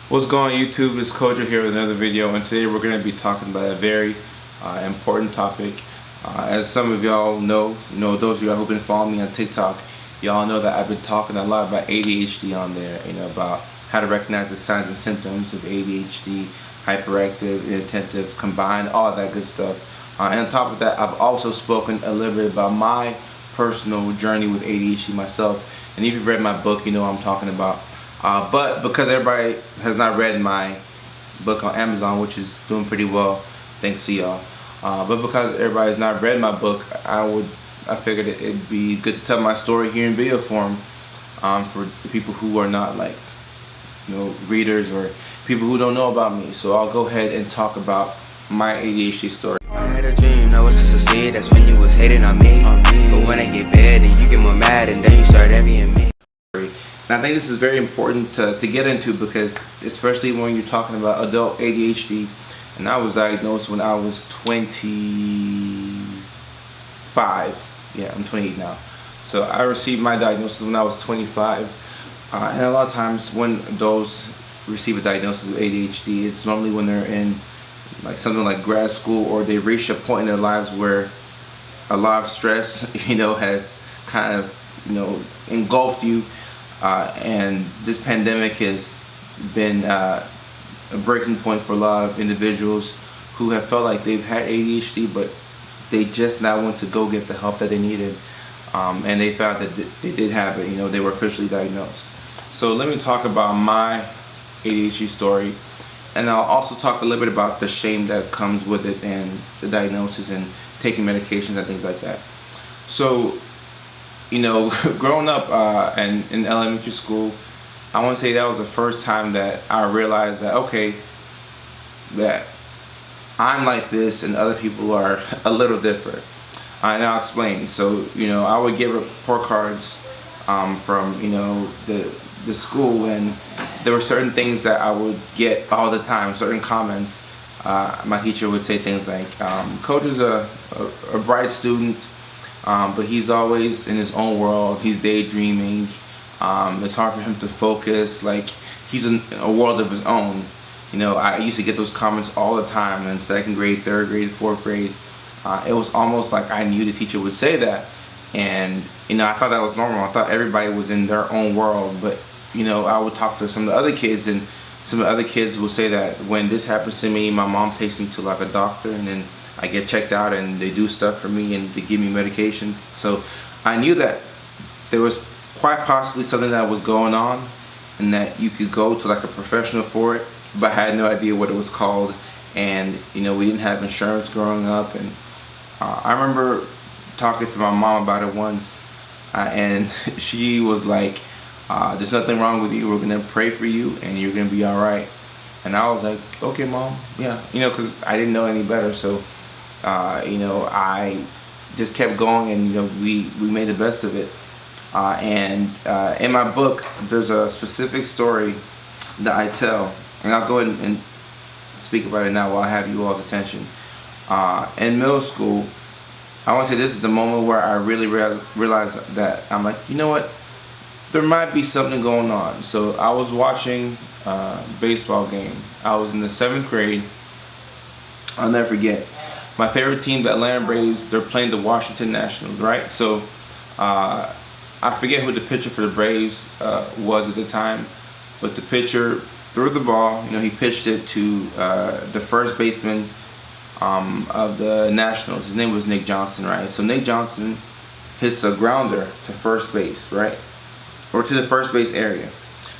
What's going on YouTube? It's Kojo here with another video, and today we're going to be talking about a very important topic. As some of y'all know, those of y'all who've been following me on TikTok, y'all know that I've been talking a lot about ADHD on there, about how to recognize the signs and symptoms of ADHD, hyperactive, inattentive, combined, all that good stuff. And on top of that, I've also spoken a little bit about my personal journey with ADHD myself, and if you've read my book, you know what I'm talking about. But because everybody has not read my book on Amazon, which is doing pretty well, thanks to y'all. But because everybody has not read my book, I figured it'd be good to tell my story here in video form for the people who are not readers or people who don't know about me. So I'll go ahead and talk about my ADHD story. I had a dream, that was to succeed. That's when you was hating on me. But when I get bad, then you get more mad, and then you start envying me. And I think this is very important to get into, because especially when you're talking about adult ADHD, and I was diagnosed when I was 25. Yeah, I'm 28 now. So I received my diagnosis when I was 25. And a lot of times when adults receive a diagnosis of ADHD, it's normally when they're in something like grad school, or they reach a point in their lives where a lot of stress, has kind of, engulfed you. And this pandemic has been a breaking point for a lot of individuals who have felt like they've had ADHD, but they just now went to go get the help that they needed, and they found that they did have it. They were officially diagnosed. So let me talk about my ADHD story, and I'll also talk a little bit about the shame that comes with it, and the diagnosis, and taking medications and things like that. So growing up and in elementary school, I want to say that was the first time that I realized that, okay, that I'm like this and other people are a little different. And I'll explain. So, I would get report cards from, the school, and there were certain things that I would get all the time, certain comments. My teacher would say things like, Kojo's a bright student, but he's always in his own world. He's daydreaming. It's hard for him to focus. Like, he's in a world of his own. I used to get those comments all the time in second grade, third grade, fourth grade. It was almost like I knew the teacher would say that. And, I thought that was normal. I thought everybody was in their own world. But, I would talk to some of the other kids, and some of the other kids will say that when this happens to me, my mom takes me to like a doctor, and then I get checked out, and they do stuff for me, and they give me medications. So I knew that there was quite possibly something that was going on, and that you could go to like a professional for it, but I had no idea what it was called. And we didn't have insurance growing up, and I remember talking to my mom about it once, and she was like, there's nothing wrong with you, we're gonna pray for you and you're gonna be all right. And I was like, okay, Mom, yeah, because I didn't know any better. So I just kept going, and we made the best of it. And in my book, there's a specific story that I tell, and I'll go ahead and speak about it now while I have you all's attention. In middle school, I want to say this is the moment where I really realized that I'm like, you know what? There might be something going on. So I was watching a baseball game. I was in the 7th grade. I'll never forget. My favorite team, the Atlanta Braves, they're playing the Washington Nationals, right? So I forget who the pitcher for the Braves was at the time, but the pitcher threw the ball. He pitched it to the first baseman of the Nationals. His name was Nick Johnson, right? So Nick Johnson hits a grounder to first base, right? Or to the first base area.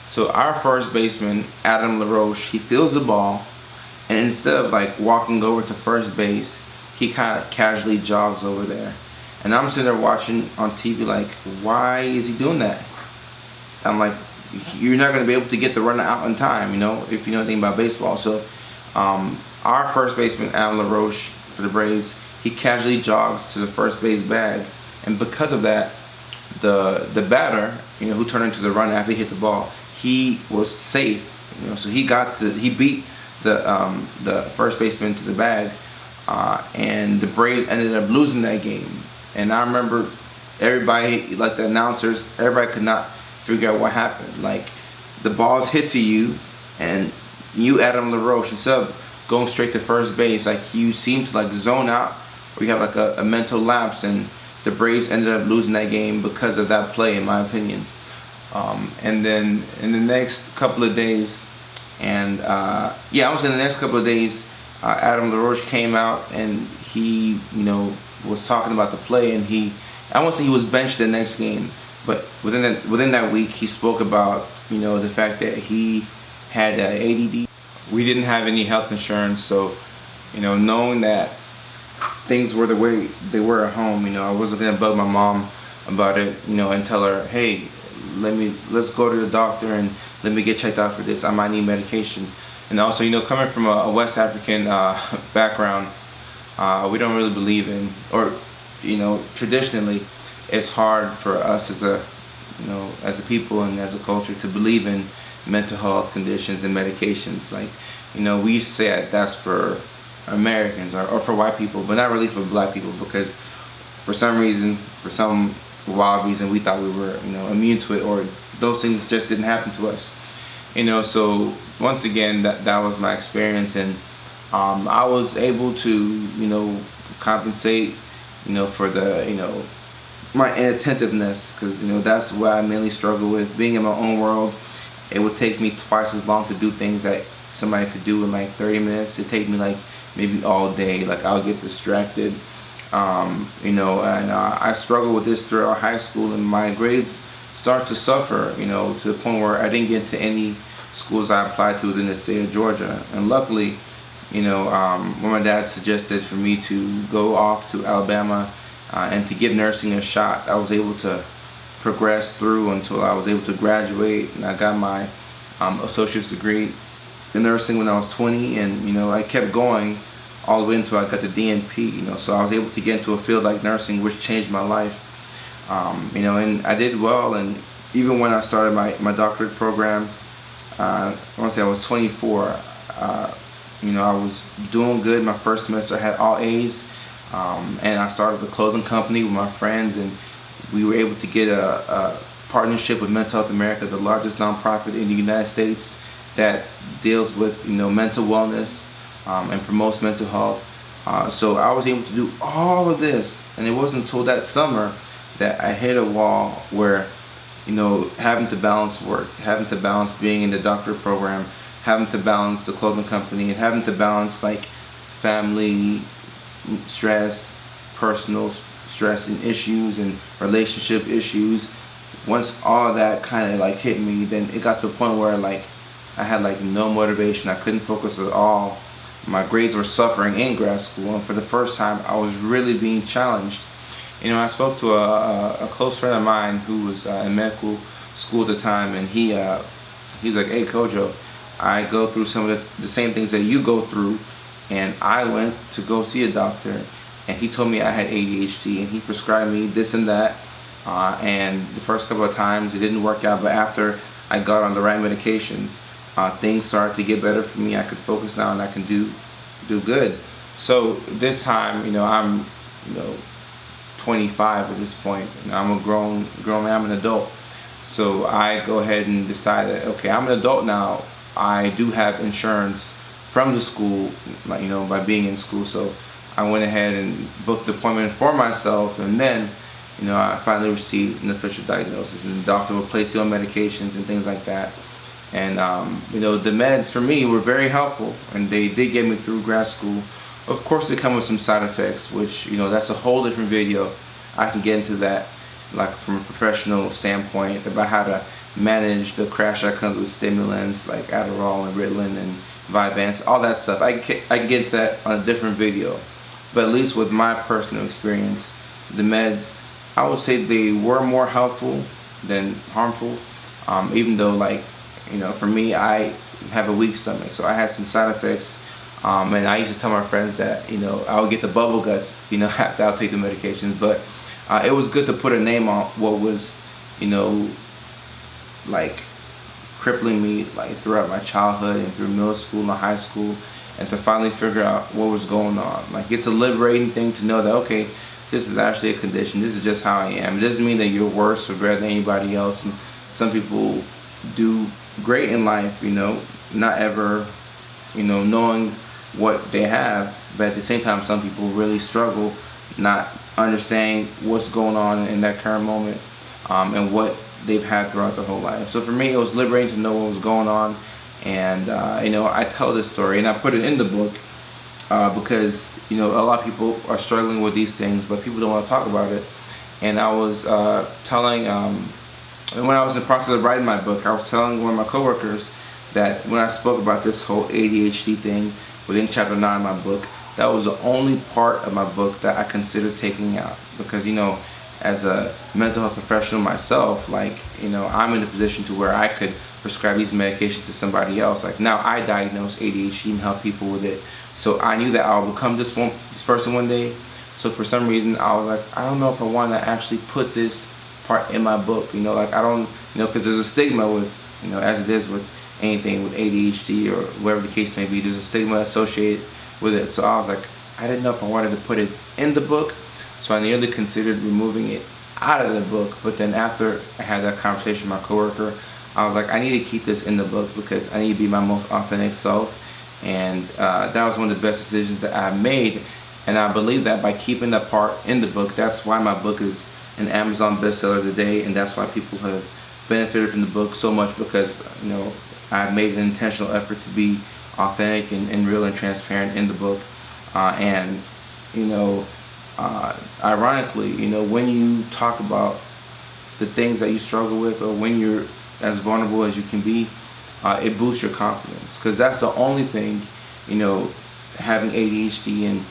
So our first baseman, Adam LaRoche, he feels the ball, and instead of like walking over to first base, he kind of casually jogs over there. And I'm sitting there watching on TV like, why is he doing that? I'm like, you're not going to be able to get the runner out in time, if you know anything about baseball. So our first baseman, Adam LaRoche, for the Braves, he casually jogs to the first base bag. And because of that, the batter, who turned into the runner after he hit the ball, he was safe. So he beat the first baseman to the bag, and the Braves ended up losing that game. And I remember everybody, like the announcers, everybody could not figure out what happened. Like, the ball's hit to you, And you, Adam LaRoche, instead of going straight to first base, like you seem to like zone out, or you have like a mental lapse, and the Braves ended up losing that game because of that play, in my opinion. And then in the next couple of days, and yeah, I was in the next couple of days, Adam LaRoche came out and he, was talking about the play, and I won't say he was benched the next game, but within that week, he spoke about, the fact that he had ADD. We didn't have any health insurance, so, knowing that things were the way they were at home, I wasn't gonna bug my mom about it, and tell her, hey, let's go to the doctor and let me get checked out for this. I might need medication. And also, coming from a West African background, we don't really believe in, or traditionally, it's hard for us as a people and as a culture to believe in mental health conditions and medications. Like, we used to say that's for Americans or for white people, but not really for black people, because for some reason, for some wild reason, we thought we were immune to it, or those things just didn't happen to us. So once again, that was my experience, and I was able to compensate for the my inattentiveness, because that's what I mainly struggle with. Being in my own world, it would take me twice as long to do things that somebody could do in like 30 minutes. It'd take me like maybe all day. Like, I'll get distracted, and I struggle with this throughout high school, and my grades start to suffer, to the point where I didn't get to any schools I applied to within the state of Georgia. And luckily, when my dad suggested for me to go off to Alabama and to give nursing a shot, I was able to progress through until I was able to graduate, and I got my associate's degree in nursing when I was 20, and I kept going all the way until I got the DNP. So I was able to get into a field like nursing, which changed my life. And I did well, and even when I started my doctorate program, I want to say I was 24. I was doing good. My first semester I had all A's, and I started a clothing company with my friends, and we were able to get a partnership with Mental Health America, the largest nonprofit in the United States that deals with mental wellness and promotes mental health. So I was able to do all of this, and it wasn't until that summer that I hit a wall where having to balance work, having to balance being in the doctorate program, having to balance the clothing company, and having to balance like family stress, personal stress and issues, and relationship issues. Once all of that kind of like hit me, then it got to a point where like I had like no motivation. I couldn't focus at all. My grades were suffering in grad school, and for the first time I was really being challenged. I spoke to a close friend of mine who was in medical school at the time, and he's like, hey Kojo, I go through some of the same things that you go through, and I went to go see a doctor, and he told me I had ADHD, and he prescribed me this and that, and the first couple of times it didn't work out, but after I got on the right medications, things started to get better for me. I could focus now, and I can do good. So this time, I'm 25 at this point, and I'm a grown man, I'm an adult. So I go ahead and decide that, okay, I'm an adult now. I do have insurance from the school, by being in school. So I went ahead and booked an appointment for myself, and then, I finally received an official diagnosis, and the doctor would place you on medications and things like that. And the meds for me were very helpful, and they did get me through grad school. Of course, they come with some side effects, which that's a whole different video. I can get into that, like from a professional standpoint, about how to manage the crash that comes with stimulants like Adderall and Ritalin and Vyvanse, all that stuff. I can get into that on a different video. But at least with my personal experience, the meds, I would say they were more helpful than harmful. Even though, for me, I have a weak stomach, so I had some side effects. And I used to tell my friends that, I would get the bubble guts, after I'll take the medications. But it was good to put a name on what was, crippling me, throughout my childhood and through middle school and high school, and to finally figure out what was going on. It's a liberating thing to know that, okay, this is actually a condition. This is just how I am. It doesn't mean that you're worse or better than anybody else. And some people do great in life, not ever, knowing what they have, but at the same time, some people really struggle not understanding what's going on in that current moment, and what they've had throughout their whole life. So for me, it was liberating to know what was going on, and I tell this story and I put it in the book because a lot of people are struggling with these things, but people don't want to talk about it. And I was telling, when I was in the process of writing my book, I was telling one of my coworkers that when I spoke about this whole ADHD thing within chapter 9 of my book, that was the only part of my book that I considered taking out, because as a mental health professional myself, I'm in a position to where I could prescribe these medications to somebody else. Like now I diagnose ADHD and help people with it. So I knew that I'll become this person one day. So for some reason I was like, I don't know if I want to actually put this part in my book. I don't, because there's a stigma with, as it is with anything with ADHD or whatever the case may be, there's a stigma associated with it. So I was like, I didn't know if I wanted to put it in the book. So I nearly considered removing it out of the book. But then after I had that conversation with my coworker, I was like, I need to keep this in the book because I need to be my most authentic self. And that was one of the best decisions that I made. And I believe that by keeping that part in the book, that's why my book is an Amazon bestseller today. And that's why people have benefited from the book so much, because I've made an intentional effort to be authentic and real and transparent in the book. Ironically, when you talk about the things that you struggle with, or when you're as vulnerable as you can be, it boosts your confidence, because that's the only thing, having ADHD and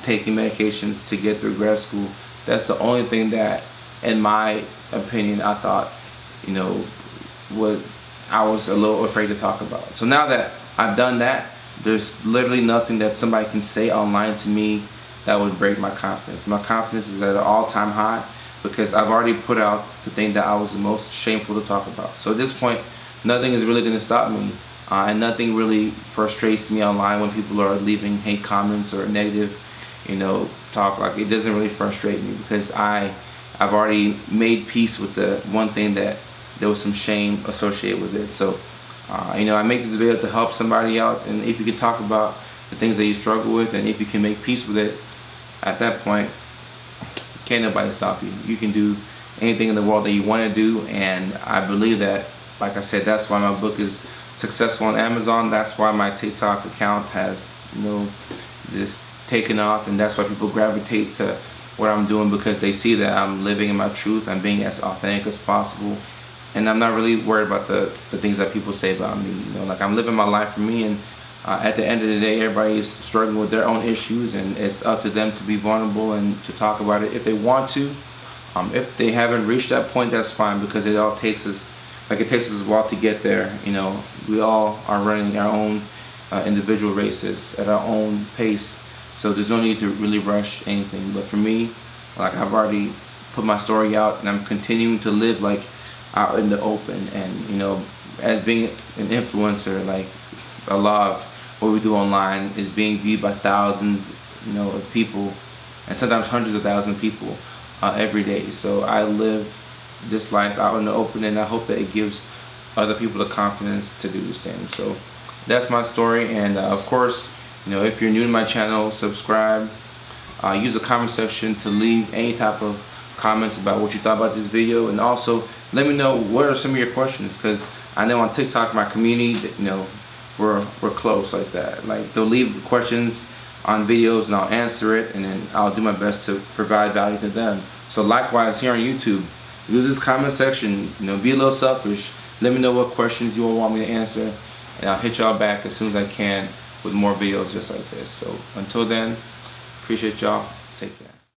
taking medications to get through grad school, that's the only thing that, in my opinion, I thought, what I was a little afraid to talk about. So now that I've done that, there's literally nothing that somebody can say online to me that would break my confidence. My confidence is at an all-time high because I've already put out the thing that I was the most shameful to talk about. So at this point, nothing is really going to stop me, and nothing really frustrates me online when people are leaving hate comments or negative, talk. Like, it doesn't really frustrate me because I've already made peace with the one thing that there was some shame associated with it. So I make this video to help somebody out, and if you can talk about the things that you struggle with, and if you can make peace with it, at that point, can't nobody stop you. You can do anything in the world that you want to do, and I believe that, like I said, that's why my book is successful on Amazon. That's why my TikTok account has, just taken off, and that's why people gravitate to what I'm doing, because they see that I'm living in my truth. I'm being as authentic as possible, and I'm not really worried about the things that people say about me. I'm living my life for me, and at the end of the day, everybody is struggling with their own issues, and it's up to them to be vulnerable and to talk about it if they want to. If they haven't reached that point, that's fine, because it all takes us, it takes us a while to get there. We all are running our own individual races at our own pace, so there's no need to really rush anything. But for me, I've already put my story out, and I'm continuing to live out in the open. And as being an influencer, a lot of what we do online is being viewed by thousands, of people, and sometimes hundreds of thousands of people every day. So I live this life out in the open, and I hope that it gives other people the confidence to do the same. So that's my story, and of course, if you're new to my channel, subscribe. Use the comment section to leave any type of comments about what you thought about this video, and also let me know what are some of your questions, because I know on TikTok my community, we're close like that. They'll leave questions on videos and I'll answer it, and then I'll do my best to provide value to them. So likewise here on YouTube, use this comment section, be a little selfish. Let me know what questions you all want me to answer, and I'll hit y'all back as soon as I can with more videos just like this. So until then, appreciate y'all. Take care.